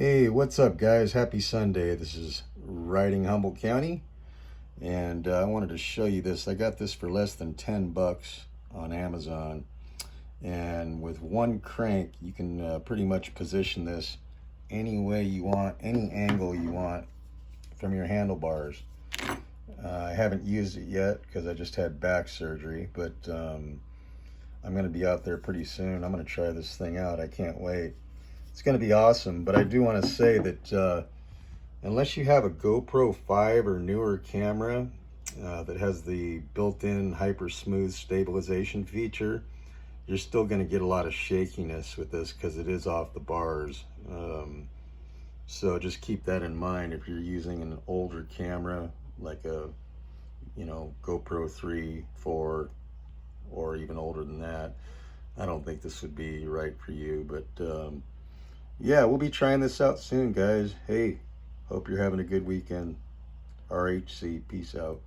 Hey, what's up, guys? Happy Sunday. This is Riding Humboldt County, and I wanted to show you this. I got this for less than 10 bucks on Amazon, and with one crank, you can pretty much position this any way you want, any angle you want from your handlebars. I haven't used it yet because I just had back surgery, but I'm going to be out there pretty soon. I'm going to try this thing out. I can't wait. It's going to be awesome, but I do want to say that unless you have a GoPro 5 or newer camera that has the built-in hyper smooth stabilization feature, you're still going to get a lot of shakiness with this because it is off the bars. So just keep that in mind if you're using an older camera like a GoPro 3, 4, or even older than that. I don't think this would be right for you, but yeah, we'll be trying this out soon, guys. Hey, hope you're having a good weekend. RHC, peace out.